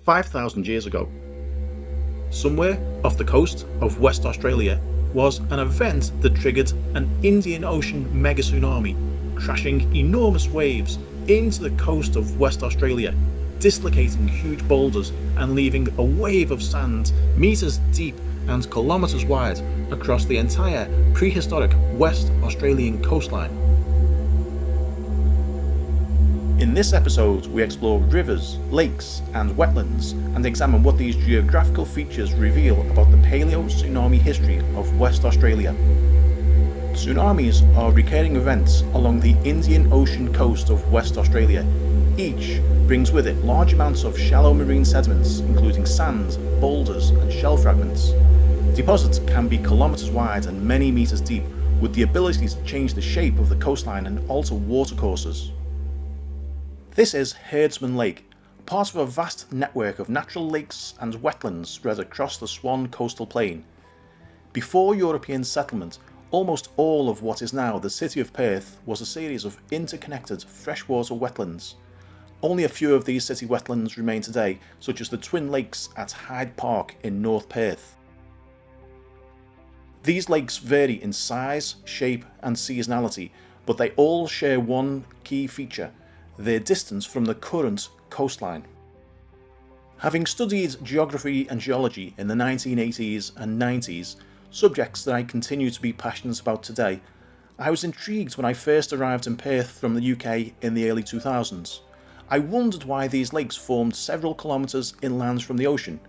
5,000 years ago. Somewhere off the coast of West Australia was an event that triggered an Indian Ocean mega tsunami, crashing enormous waves into the coast of West Australia, dislocating huge boulders and leaving a wave of sand meters deep and kilometres wide across the entire prehistoric West Australian coastline. In this episode, we explore rivers, lakes, and wetlands and examine what these geographical features reveal about the paleo-tsunami history of West Australia. Tsunamis are recurring events along the Indian Ocean coast of West Australia. Each brings with it large amounts of shallow marine sediments, including sand, boulders, and shell fragments. Deposits can be kilometres wide and many metres deep, with the ability to change the shape of the coastline and alter watercourses. This is Herdsman Lake, part of a vast network of natural lakes and wetlands spread across the Swan coastal plain. Before European settlement, almost all of what is now the city of Perth was a series of interconnected freshwater wetlands. Only a few of these city wetlands remain today, such as the Twin Lakes at Hyde Park in North Perth. These lakes vary in size, shape and seasonality, but they all share one key feature: their distance from the current coastline. Having studied geography and geology in the 1980s and 90s, subjects that I continue to be passionate about today, I was intrigued when I first arrived in Perth from the UK in the early 2000s. I wondered why these lakes formed several kilometres inland from the ocean.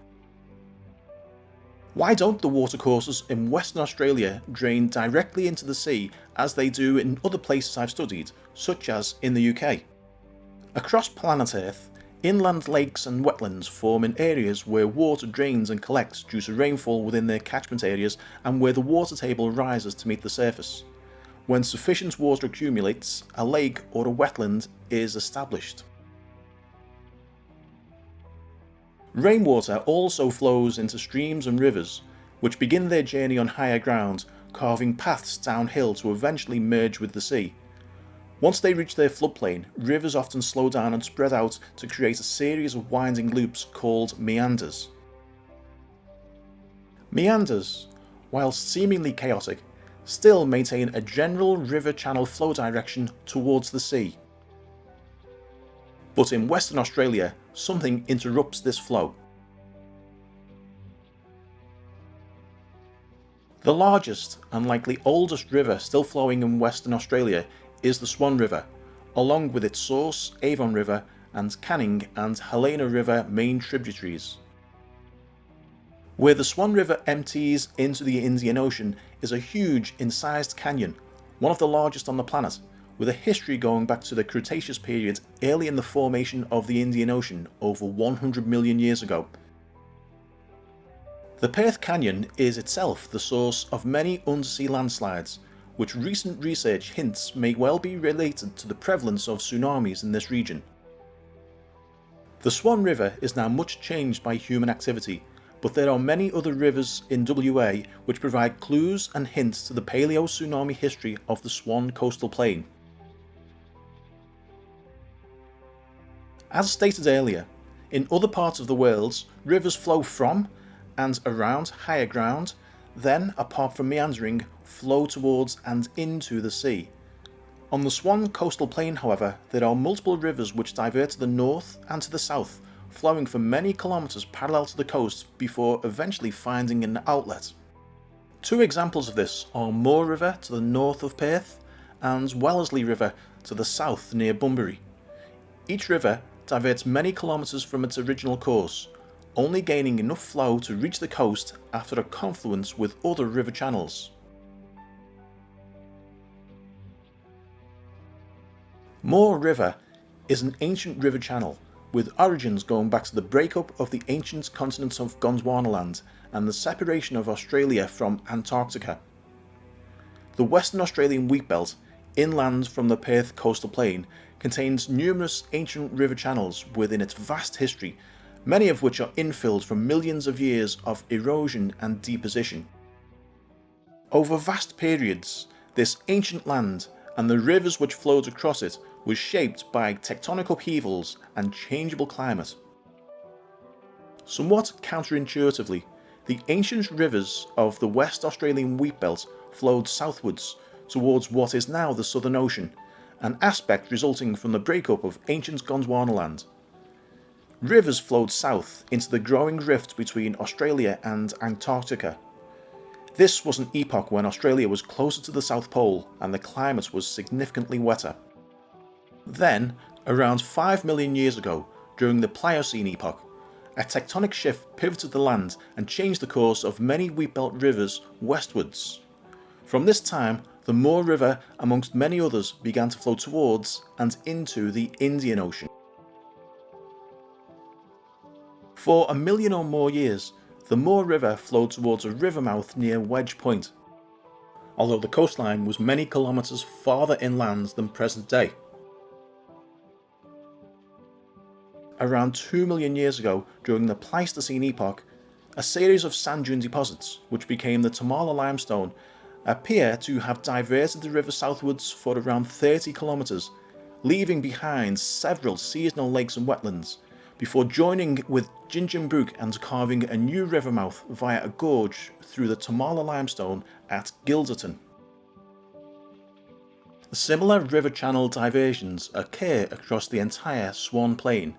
Why don't the watercourses in Western Australia drain directly into the sea as they do in other places I've studied, such as in the UK? Across planet Earth, inland lakes and wetlands form in areas where water drains and collects due to rainfall within their catchment areas and where the water table rises to meet the surface. When sufficient water accumulates, a lake or a wetland is established. Rainwater also flows into streams and rivers, which begin their journey on higher ground, carving paths downhill to eventually merge with the sea. Once they reach their floodplain, rivers often slow down and spread out to create a series of winding loops called meanders. Meanders, while seemingly chaotic, still maintain a general river channel flow direction towards the sea. But in Western Australia, something interrupts this flow. The largest and likely oldest river still flowing in Western Australia is the Swan River, along with its source Avon River and Canning and Helena River main tributaries. Where the Swan River empties into the Indian Ocean is a huge incised canyon, one of the largest on the planet, with a history going back to the Cretaceous period early in the formation of the Indian Ocean over 100 million years ago. The Perth Canyon is itself the source of many undersea landslides, which recent research hints may well be related to the prevalence of tsunamis in this region. The Swan River is now much changed by human activity, but there are many other rivers in WA which provide clues and hints to the paleo-tsunami history of the Swan coastal plain. As stated earlier, in other parts of the world, rivers flow from and around higher ground, then, apart from meandering, flow towards and into the sea. On the Swan coastal plain, however, there are multiple rivers which divert to the north and to the south, flowing for many kilometres parallel to the coast before eventually finding an outlet. Two examples of this are Moore River to the north of Perth and Wellesley River to the south near Bunbury. Each river diverts many kilometres from its original course, only gaining enough flow to reach the coast after a confluence with other river channels. Moore River is an ancient river channel, with origins going back to the breakup of the ancient continent of Gondwanaland and the separation of Australia from Antarctica. The Western Australian wheatbelt, inland from the Perth coastal plain, contains numerous ancient river channels within its vast history, many of which are infilled from millions of years of erosion and deposition. Over vast periods, this ancient land and the rivers which flowed across it was shaped by tectonic upheavals and changeable climate. Somewhat counterintuitively, the ancient rivers of the West Australian wheatbelt flowed southwards towards what is now the Southern Ocean, an aspect resulting from the breakup of ancient Gondwanaland. Rivers flowed south into the growing rift between Australia and Antarctica. This was an epoch when Australia was closer to the South Pole and the climate was significantly wetter. Then, around 5 million years ago, during the Pliocene epoch, a tectonic shift pivoted the land and changed the course of many wheatbelt rivers westwards. From this time, the Moore River, amongst many others, began to flow towards and into the Indian Ocean. For a million or more years, the Moore River flowed towards a river mouth near Wedge Point, although the coastline was many kilometres farther inland than present day. Around 2 million years ago, during the Pleistocene epoch, a series of sand dune deposits, which became the Tamala Limestone, appear to have diverted the river southwards for around 30 kilometres, leaving behind several seasonal lakes and wetlands, before joining with Jinjin Brook and carving a new river mouth via a gorge through the Tamala Limestone at Gilderton. Similar river channel diversions occur across the entire Swan Plain.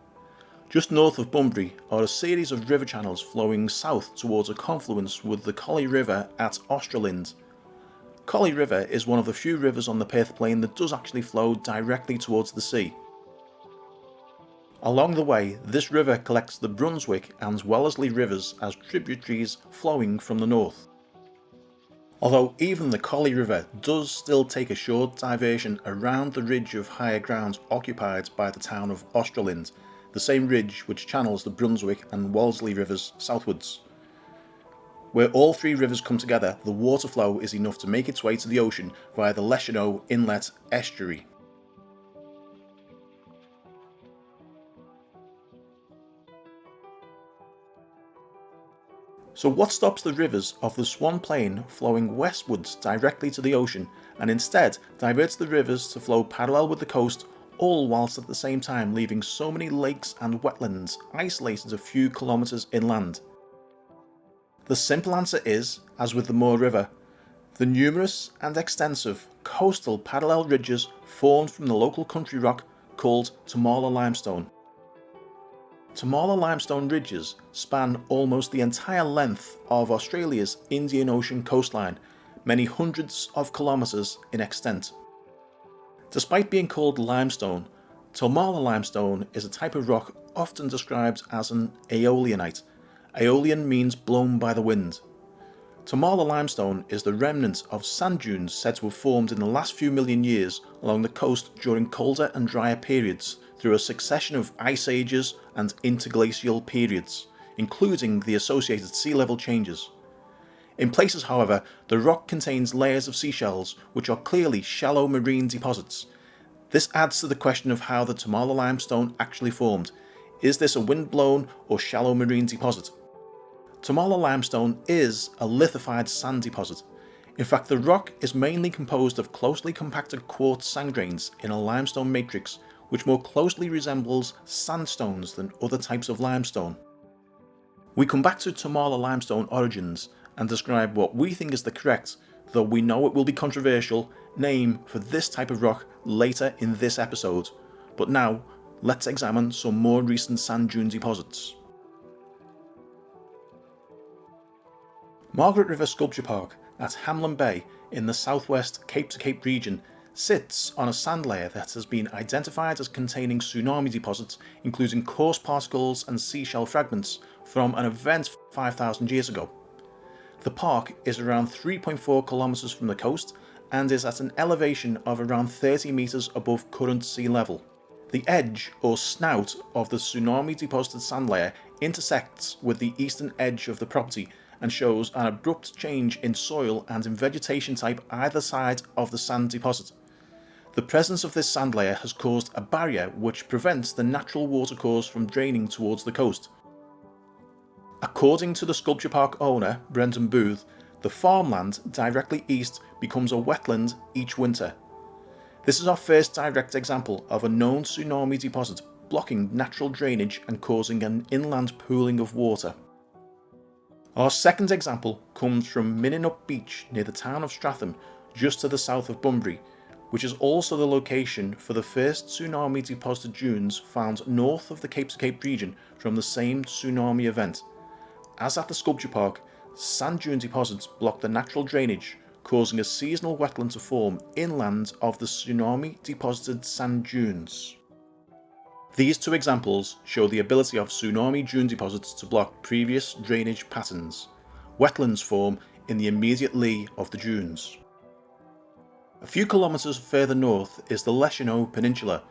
Just north of Bunbury are a series of river channels flowing south towards a confluence with the Collie River at Australind. Collie River is one of the few rivers on the Perth Plain that does actually flow directly towards the sea. Along the way, this river collects the Brunswick and Wellesley rivers as tributaries flowing from the north. Although even the Collie River does still take a short diversion around the ridge of higher ground occupied by the town of Australind, the same ridge which channels the Brunswick and Wellesley rivers southwards. Where all three rivers come together, the water flow is enough to make its way to the ocean via the Leschenault Inlet estuary. So what stops the rivers of the Swan Plain flowing westwards directly to the ocean, and instead diverts the rivers to flow parallel with the coast, all whilst at the same time leaving so many lakes and wetlands isolated a few kilometres inland? The simple answer is, as with the Moore River, the numerous and extensive coastal parallel ridges formed from the local country rock called Tamala Limestone. Tamala Limestone ridges span almost the entire length of Australia's Indian Ocean coastline, many hundreds of kilometres in extent. Despite being called limestone, Tamala limestone is a type of rock often described as an aeolianite. Aeolian means blown by the wind. Tamala limestone is the remnant of sand dunes said to have formed in the last few million years along the coast during colder and drier periods through a succession of ice ages and interglacial periods, including the associated sea level changes. In places, however, the rock contains layers of seashells which are clearly shallow marine deposits. This adds to the question of how the Tamala limestone actually formed. Is this a wind-blown or shallow marine deposit? Tamala limestone is a lithified sand deposit. In fact, the rock is mainly composed of closely compacted quartz sand grains in a limestone matrix which more closely resembles sandstones than other types of limestone. We come back to Tamala limestone origins and describe what we think is the correct, though we know it will be controversial, name for this type of rock later in this episode. But now, let's examine some more recent sand dune deposits. Margaret River Sculpture Park at Hamlin Bay in the southwest Cape to Cape region sits on a sand layer that has been identified as containing tsunami deposits, including coarse particles and seashell fragments from an event 5,000 years ago. The park is around 3.4 kilometres from the coast and is at an elevation of around 30 metres above current sea level. The edge or snout of the tsunami deposited sand layer intersects with the eastern edge of the property and shows an abrupt change in soil and in vegetation type either side of the sand deposit. The presence of this sand layer has caused a barrier which prevents the natural watercourse from draining towards the coast. According to the sculpture park owner, Brendan Booth, the farmland directly east becomes a wetland each winter. This is our first direct example of a known tsunami deposit blocking natural drainage and causing an inland pooling of water. Our second example comes from Minninup Beach near the town of Stratham, just to the south of Bunbury, which is also the location for the first tsunami deposited dunes found north of the Cape to Cape region from the same tsunami event. As at the sculpture park, sand dune deposits block the natural drainage, causing a seasonal wetland to form inland of the tsunami deposited sand dunes. These two examples show the ability of tsunami dune deposits to block previous drainage patterns. Wetlands form in the immediate lee of the dunes. A few kilometres further north is the Leshino Peninsula.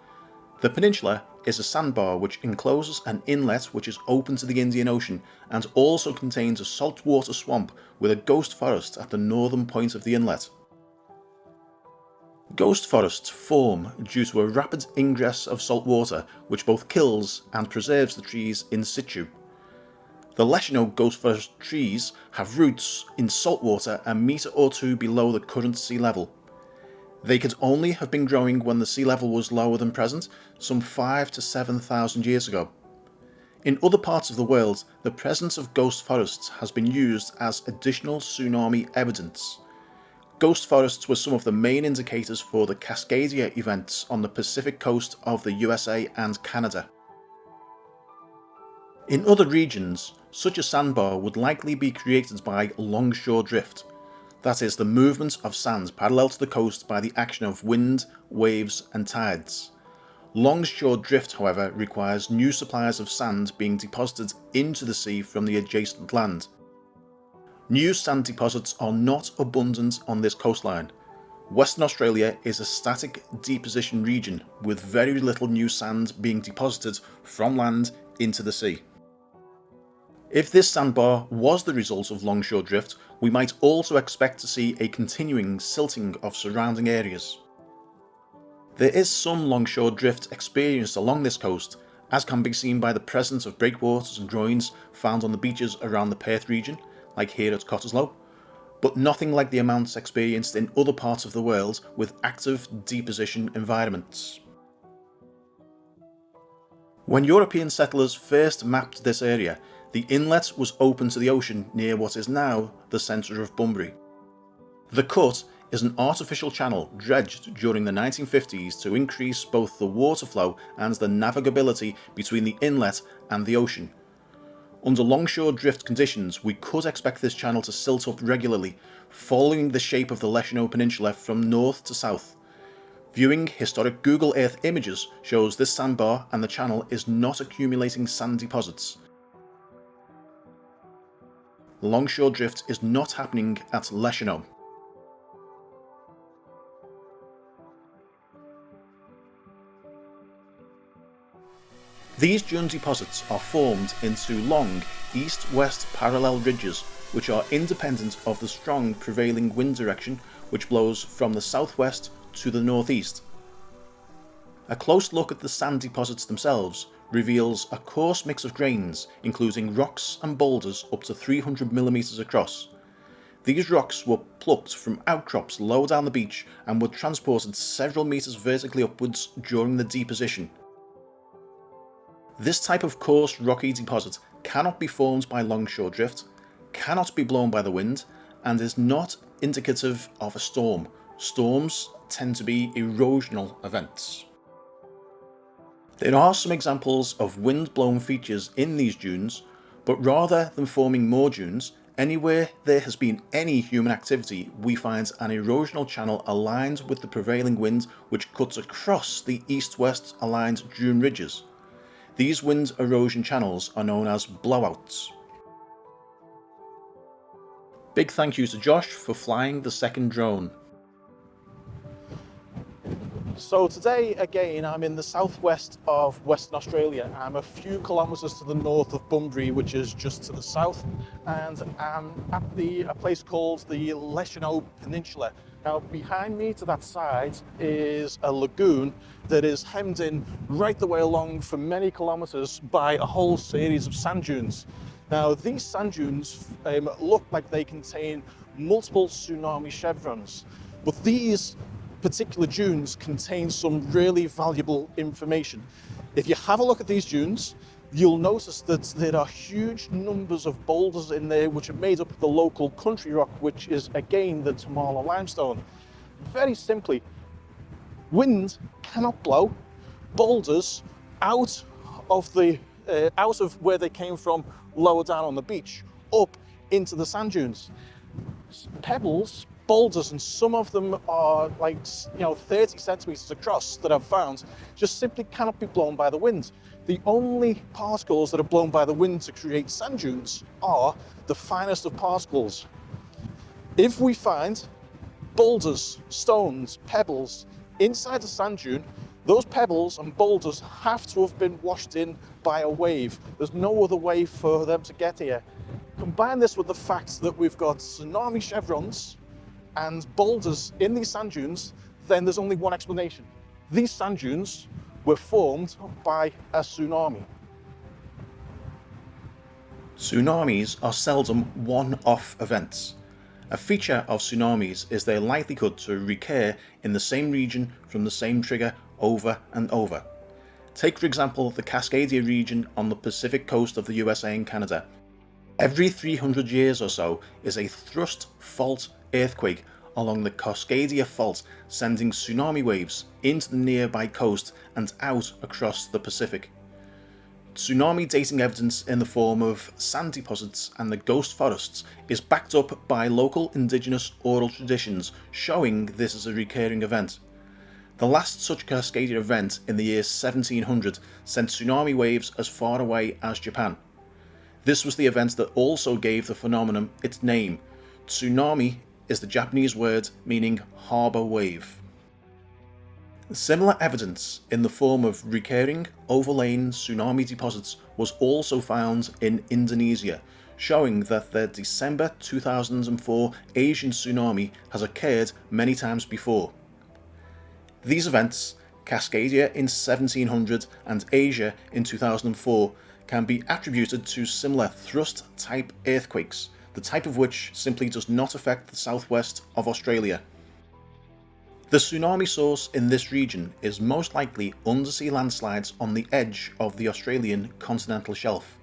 The peninsula is a sandbar which encloses an inlet which is open to the Indian Ocean and also contains a saltwater swamp with a ghost forest at the northern point of the inlet. Ghost forests form due to a rapid ingress of salt water which both kills and preserves the trees in situ. The Leshino ghost forest trees have roots in salt water a metre or two below the current sea level. They could only have been growing when the sea level was lower than present, some 5,000 to 7,000 years ago. In other parts of the world, the presence of ghost forests has been used as additional tsunami evidence. Ghost forests were some of the main indicators for the Cascadia events on the Pacific coast of the USA and Canada. In other regions, such a sandbar would likely be created by longshore drift. That is, the movement of sand parallel to the coast by the action of wind, waves and tides. Longshore drift, however, requires new supplies of sand being deposited into the sea from the adjacent land. New sand deposits are not abundant on this coastline. Western Australia is a static deposition region with very little new sand being deposited from land into the sea. If this sandbar was the result of longshore drift, we might also expect to see a continuing silting of surrounding areas. There is some longshore drift experienced along this coast, as can be seen by the presence of breakwaters and groins found on the beaches around the Perth region, like here at Cottesloe, but nothing like the amounts experienced in other parts of the world with active deposition environments. When European settlers first mapped this area, the inlet was open to the ocean near what is now the centre of Bunbury. The cut is an artificial channel dredged during the 1950s to increase both the water flow and the navigability between the inlet and the ocean. Under longshore drift conditions, we could expect this channel to silt up regularly, following the shape of the Leshino Peninsula from north to south. Viewing historic Google Earth images shows this sandbar and the channel is not accumulating sand deposits. Longshore drift is not happening at Leshino. These dune deposits are formed into long east-west parallel ridges which are independent of the strong prevailing wind direction which blows from the southwest to the northeast. A close look at the sand deposits themselves reveals a coarse mix of grains, including rocks and boulders up to 300 mm across. These rocks were plucked from outcrops low down the beach and were transported several metres vertically upwards during the deposition. This type of coarse rocky deposit cannot be formed by longshore drift, cannot be blown by the wind, and is not indicative of a storm. Storms tend to be erosional events. There are some examples of wind-blown features in these dunes, but rather than forming more dunes, anywhere there has been any human activity, we find an erosional channel aligned with the prevailing wind which cuts across the east-west aligned dune ridges. These wind erosion channels are known as blowouts. Big thank you to Josh for flying the second drone. So today, again, I'm in the southwest of Western Australia. I'm a few kilometres to the north of Bunbury, which is just to the south, and I'm at a place called the Leshino Peninsula. Now, behind me to that side is a lagoon that is hemmed in right the way along for many kilometres by a whole series of sand dunes. Now, these sand dunes look like they contain multiple tsunami chevrons, but these particular dunes contain some really valuable information. If you have a look at these dunes, you'll notice that there are huge numbers of boulders in there which are made up of the local country rock, which is again the Tamala Limestone. Very simply, wind cannot blow boulders out of where they came from lower down on the beach up into the sand dunes. Pebbles, boulders, and some of them are like 30 centimeters across that I've found, just simply cannot be blown by the wind. The only particles that are blown by the wind to create sand dunes are the finest of particles. If we find boulders, stones, pebbles inside the sand dune, those pebbles and boulders have to have been washed in by a wave. There's no other way for them to get here. Combine this with the fact that we've got tsunami chevrons and boulders in these sand dunes, then there's only one explanation. These sand dunes were formed by a tsunami. Tsunamis are seldom one-off events. A feature of tsunamis is their likelihood to recur in the same region from the same trigger over and over. Take for example the Cascadia region on the Pacific coast of the USA and Canada. Every 300 years or so is a thrust fault earthquake along the Cascadia Fault, sending tsunami waves into the nearby coast and out across the Pacific. Tsunami dating evidence in the form of sand deposits and the ghost forests is backed up by local indigenous oral traditions showing this is a recurring event. The last such Cascadia event in the year 1700 sent tsunami waves as far away as Japan. This was the event that also gave the phenomenon its name. Tsunami is the Japanese word meaning harbour wave. Similar evidence in the form of recurring overlain tsunami deposits was also found in Indonesia, showing that the December 2004 Asian tsunami has occurred many times before. These events, Cascadia in 1700 and Asia in 2004, can be attributed to similar thrust-type earthquakes, the type of which simply does not affect the southwest of Australia. The tsunami source in this region is most likely undersea landslides on the edge of the Australian continental shelf.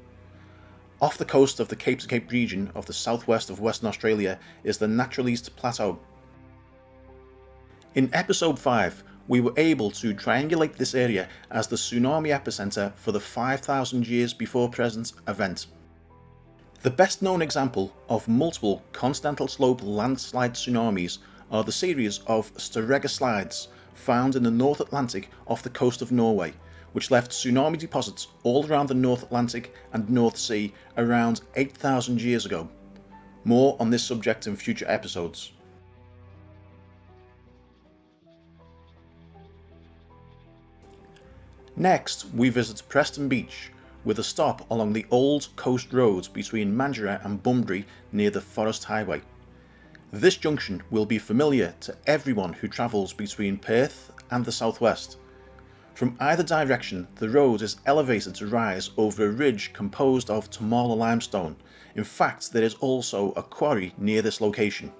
Off the coast of the Cape to Cape region of the southwest of Western Australia is the Natural East Plateau. In episode 5, we were able to triangulate this area as the tsunami epicenter for the 5,000 years before present event. The best known example of multiple continental slope landslide tsunamis are the series of Storegga slides found in the North Atlantic off the coast of Norway, which left tsunami deposits all around the North Atlantic and North Sea around 8,000 years ago. More on this subject in future episodes. Next, we visit Preston Beach, with a stop along the old coast road between Mandurah and Bunbury near the Forest Highway. This junction will be familiar to everyone who travels between Perth and the southwest. From either direction, the road is elevated to rise over a ridge composed of Tamala Limestone. In fact, there is also a quarry near this location.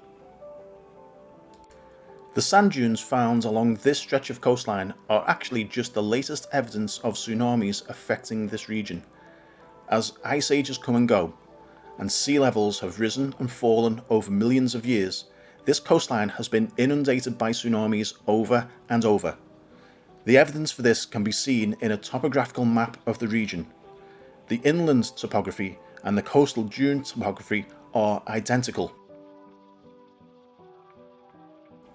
The sand dunes found along this stretch of coastline are actually just the latest evidence of tsunamis affecting this region. As ice ages come and go, and sea levels have risen and fallen over millions of years, this coastline has been inundated by tsunamis over and over. The evidence for this can be seen in a topographical map of the region. The inland topography and the coastal dune topography are identical.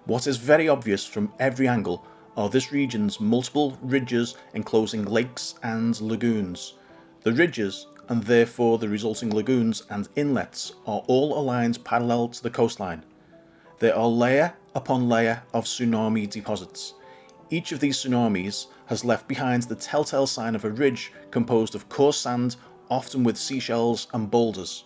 What is very obvious from every angle are this region's multiple ridges enclosing lakes and lagoons. The ridges, and therefore the resulting lagoons and inlets, are all aligned parallel to the coastline. There are layer upon layer of tsunami deposits. Each of these tsunamis has left behind the telltale sign of a ridge composed of coarse sand, often with seashells and boulders.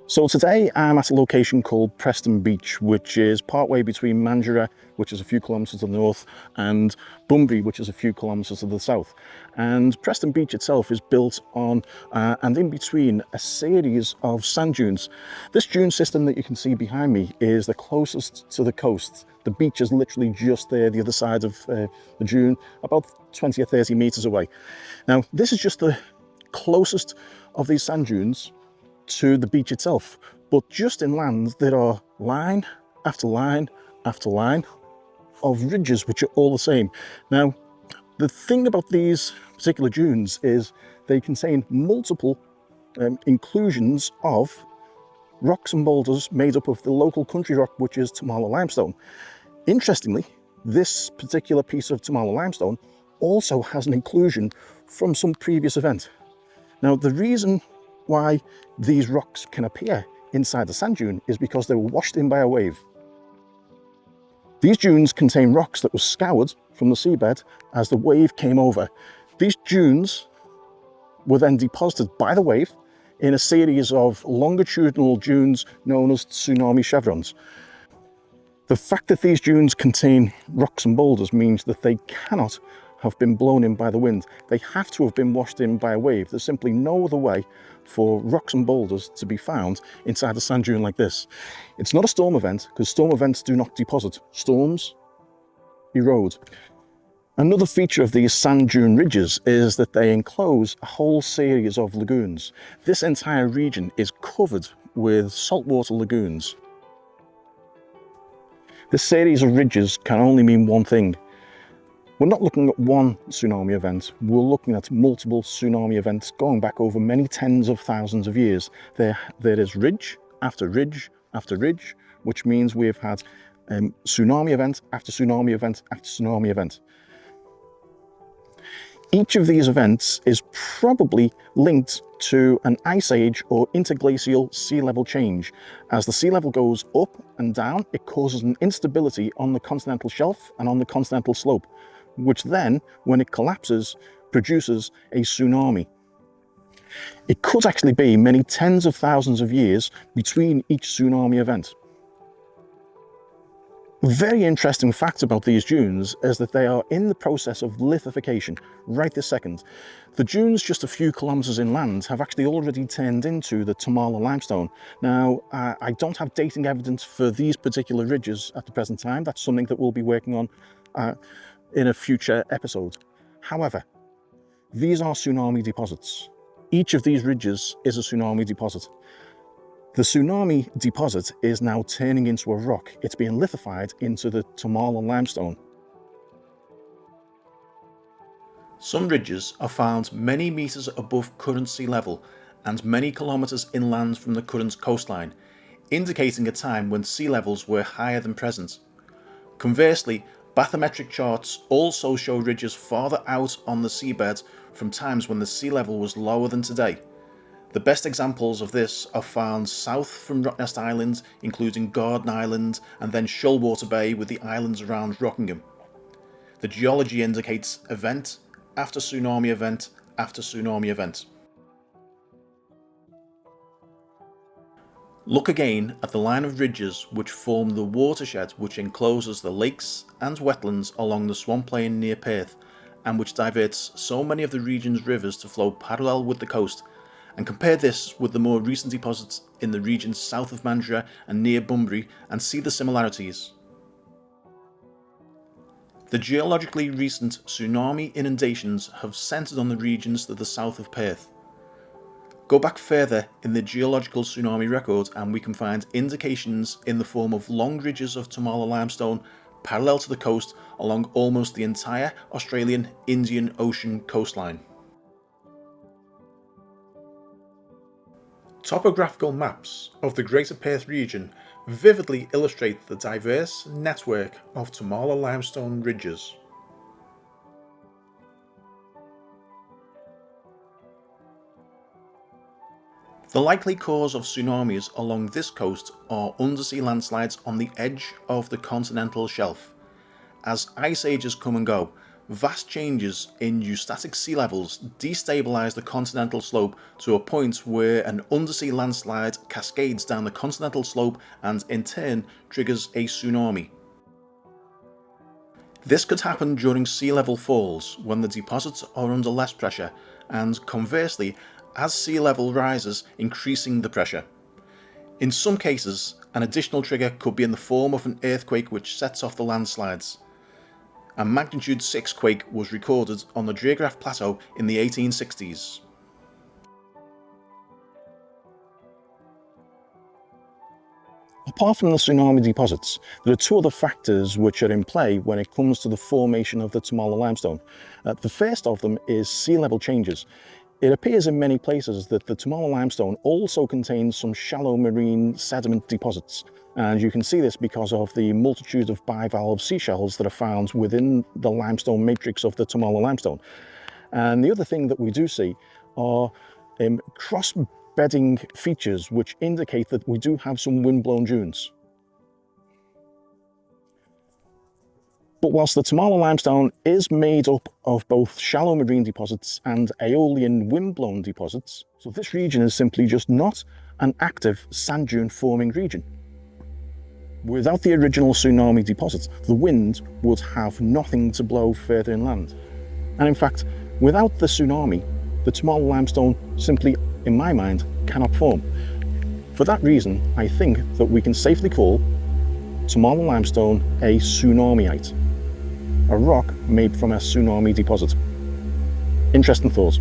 So today I'm at a location called Preston Beach, which is partway between Mandurah, which is a few kilometres to the north, and Bunbury, which is a few kilometres to the south. And Preston Beach itself is built on and in between a series of sand dunes. This dune system that you can see behind me is the closest to the coast. The beach is literally just there, the other side of the dune, about 20 or 30 metres away. Now, this is just the closest of these sand dunes to the beach itself, but just inland there are line after line after line of ridges which are all the same. Now, the thing about these particular dunes is they contain multiple inclusions of rocks and boulders made up of the local country rock, which is Tamala Limestone. Interestingly, this particular piece of Tamala Limestone also has an inclusion from some previous event. Now, the reason why these rocks can appear inside the sand dune is because they were washed in by a wave. These dunes contain rocks that were scoured from the seabed as the wave came over. These dunes were then deposited by the wave in a series of longitudinal dunes known as tsunami chevrons. The fact that these dunes contain rocks and boulders means that they cannot have been blown in by the wind. They have to have been washed in by a wave. There's simply no other way for rocks and boulders to be found inside a sand dune like this. It's not a storm event, because storm events do not deposit. Storms erode. Another feature of these sand dune ridges is that they enclose a whole series of lagoons. This entire region is covered with saltwater lagoons. This series of ridges can only mean one thing. We're not looking at one tsunami event, we're looking at multiple tsunami events going back over many tens of thousands of years. There is ridge after ridge after ridge, which means we've had tsunami event after tsunami event after tsunami event. Each of these events is probably linked to an ice age or interglacial sea level change. As the sea level goes up and down, it causes an instability on the continental shelf and on the continental slope, which then, when it collapses, produces a tsunami. It could actually be many tens of thousands of years between each tsunami event. A very interesting fact about these dunes is that they are in the process of lithification right this second. The dunes just a few kilometres inland have actually already turned into the Tamala Limestone. Now, I don't have dating evidence for these particular ridges at the present time. That's something that we'll be working on in a future episode. However, these are tsunami deposits. Each of these ridges is a tsunami deposit. The tsunami deposit is now turning into a rock. It's being lithified into the Tamala Limestone. Some ridges are found many metres above current sea level and many kilometres inland from the current coastline, indicating a time when sea levels were higher than present. Conversely, bathymetric charts also show ridges farther out on the seabed from times when the sea level was lower than today. The best examples of this are found south from Rottnest Island, including Garden Island, and then Shoalwater Bay with the islands around Rockingham. The geology indicates event after tsunami event after tsunami event. Look again at the line of ridges which form the watershed which encloses the lakes and wetlands along the Swan Plain near Perth, and which diverts so many of the region's rivers to flow parallel with the coast, and compare this with the more recent deposits in the regions south of Mandurah and near Bunbury, and see the similarities. The geologically recent tsunami inundations have centred on the regions to the south of Perth. Go back further in the geological tsunami record and we can find indications in the form of long ridges of Tamala Limestone parallel to the coast along almost the entire Australian Indian Ocean coastline. Topographical maps of the Greater Perth region vividly illustrate the diverse network of Tamala Limestone ridges. The likely cause of tsunamis along this coast are undersea landslides on the edge of the continental shelf. As ice ages come and go, vast changes in eustatic sea levels destabilise the continental slope to a point where an undersea landslide cascades down the continental slope and in turn triggers a tsunami. This could happen during sea level falls when the deposits are under less pressure, and conversely as sea level rises, increasing the pressure. In some cases, an additional trigger could be in the form of an earthquake which sets off the landslides. A magnitude 6 quake was recorded on the Geographic Plateau in the 1860s. Apart from the tsunami deposits, there are two other factors which are in play when it comes to the formation of the Tamala Limestone. The first of them is sea level changes. It appears in many places that the Tamala Limestone also contains some shallow marine sediment deposits, and you can see this because of the multitude of bivalve seashells that are found within the limestone matrix of the Tamala Limestone. And the other thing that we do see are cross-bedding features which indicate that we do have some wind-blown dunes. But whilst the Tamala Limestone is made up of both shallow marine deposits and aeolian wind-blown deposits, so this region is simply just not an active sand dune forming region. Without the original tsunami deposits, the wind would have nothing to blow further inland. And in fact, without the tsunami, the Tamala Limestone simply, in my mind, cannot form. For that reason, I think that we can safely call Tamala Limestone a tsunamiite, a rock made from a tsunami deposit. Interesting thoughts.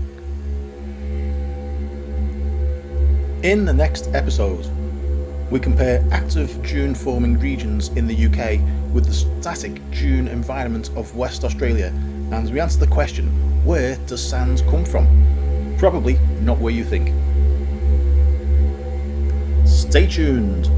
In the next episode, we compare active dune forming regions in the UK with the static dune environment of West Australia, and we answer the question, where does sand come from? Probably not where you think. Stay tuned!